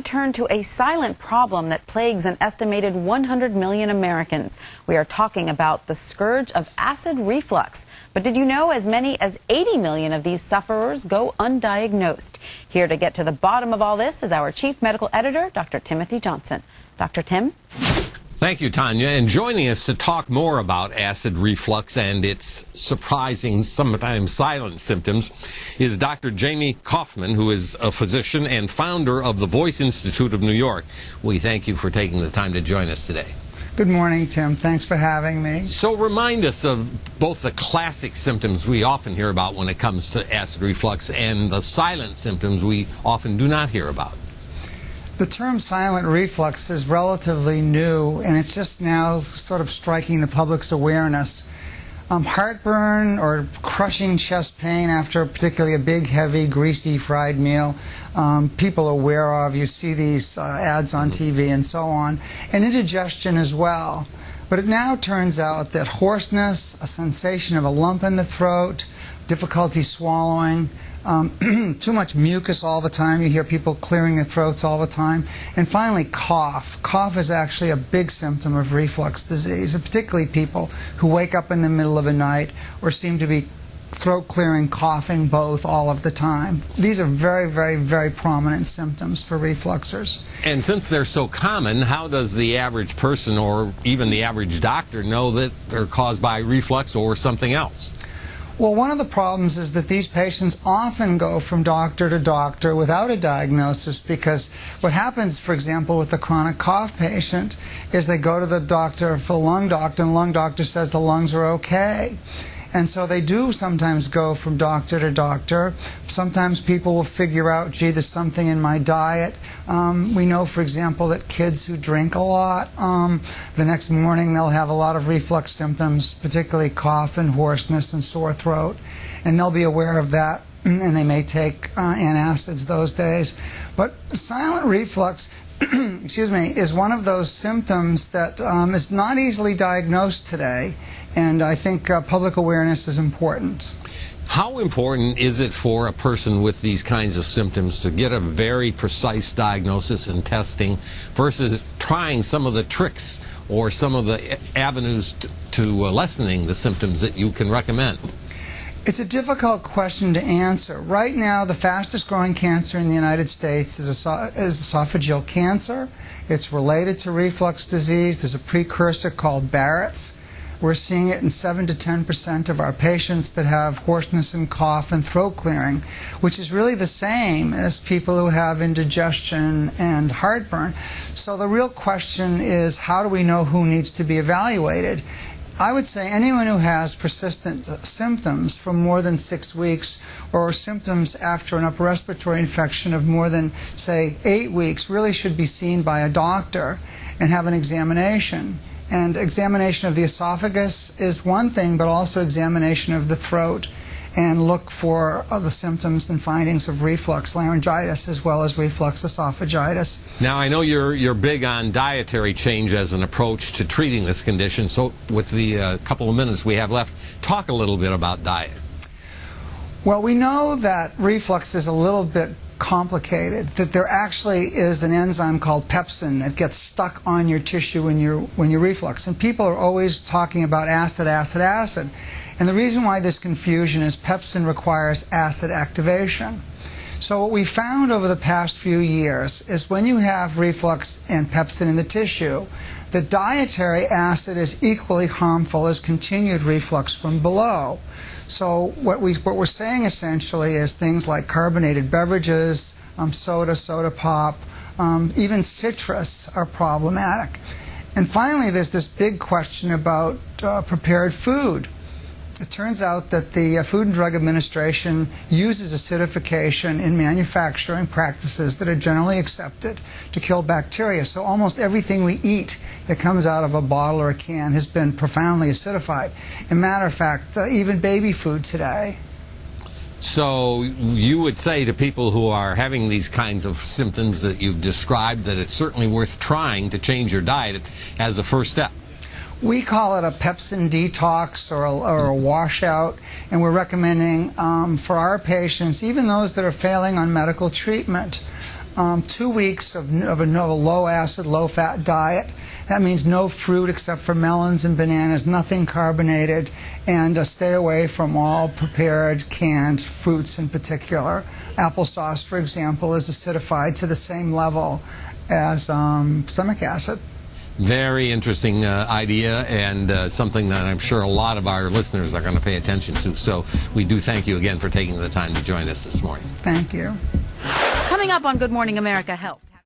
turn to a silent problem that plagues an estimated 100 million Americans. We are talking about the scourge of acid reflux. But did you know as many as 80 million of these sufferers go undiagnosed? Here to get to the bottom of all this is our chief medical editor, Dr. Timothy Johnson. Dr. Tim? Thank you, Tanya. And joining us to talk more about acid reflux and its surprising, sometimes silent symptoms is Dr. Jamie Koufman, who is a physician and founder of the Voice Institute of New York. We thank you for taking the time to join us today. Good morning, Tim. Thanks for having me. So remind us of both the classic symptoms we often hear about when it comes to acid reflux and the silent symptoms we often do not hear about. The term silent reflux is relatively new, and it's just now sort of striking the public's awareness. Heartburn or crushing chest pain after particularly a big, heavy, greasy, fried meal, people are aware of. You see these ads on TV and so on. And indigestion as well. But it now turns out that hoarseness, a sensation of a lump in the throat, difficulty swallowing, too much mucus all the time. You hear people clearing their throats all the time. And finally, cough. Cough is actually a big symptom of reflux disease, and particularly people who wake up in the middle of the night or seem to be throat clearing, coughing, both, all of the time. These are very, very, very prominent symptoms for refluxers. And since they're so common, how does the average person or even the average doctor know that they're caused by reflux or something else? Well, one of the problems is that these patients often go from doctor to doctor without a diagnosis, because what happens, for example, with the chronic cough patient is they go to the doctor for the lung doctor, and the lung doctor says the lungs are okay. And so they do sometimes go from doctor to doctor. Sometimes people will figure out, gee, there's something in my diet. We know, for example, that kids who drink a lot, the next morning they'll have a lot of reflux symptoms, particularly cough and hoarseness and sore throat. And they'll be aware of that, and they may take antacids those days. But silent reflux, excuse me, is one of those symptoms that is not easily diagnosed today. And I think public awareness is important. How important is it for a person with these kinds of symptoms to get a very precise diagnosis and testing versus trying some of the tricks or some of the avenues to lessening the symptoms that you can recommend? It's a difficult question to answer. Right now, the fastest growing cancer in the United States is esophageal cancer. It's related to reflux disease. There's a precursor called Barrett's. We're seeing it in 7 to 10% of our patients that have hoarseness and cough and throat clearing, which is really the same as people who have indigestion and heartburn. So the real question is, how do we know who needs to be evaluated? I would say anyone who has persistent symptoms for more than 6 weeks, or symptoms after an upper respiratory infection of more than, say, 8 weeks, really should be seen by a doctor and have an examination. And examination of the esophagus is one thing, but also examination of the throat, and look for the symptoms and findings of reflux laryngitis as well as reflux esophagitis. Now, I know you're big on dietary change as an approach to treating this condition, so with the couple of minutes we have left, talk a little bit about diet. Well, we know that reflux is a little bit complicated, that there actually is an enzyme called pepsin that gets stuck on your tissue when you reflux. And people are always talking about acid, acid, acid. And the reason why there's confusion is pepsin requires acid activation. So what we found over the past few years is when you have reflux and pepsin in the tissue, the dietary acid is equally harmful as continued reflux from below. So what we're saying essentially is things like carbonated beverages, soda pop, even citrus are problematic. And finally, there's this big question about prepared food. It turns out that the Food and Drug Administration uses acidification in manufacturing practices that are generally accepted to kill bacteria. So almost everything we eat that comes out of a bottle or a can has been profoundly acidified. As a matter of fact, even baby food today. So you would say to people who are having these kinds of symptoms that you've described that it's certainly worth trying to change your diet as a first step? We call it a pepsin detox or a washout, and we're recommending for our patients, even those that are failing on medical treatment, 2 weeks of a low acid, low fat diet. That means no fruit except for melons and bananas, nothing carbonated, and stay away from all prepared canned fruits in particular. Applesauce, for example, is acidified to the same level as stomach acid. Very interesting idea, and something that I'm sure a lot of our listeners are going to pay attention to. So we do thank you again for taking the time to join us this morning. Thank you. Coming up on Good Morning America Health.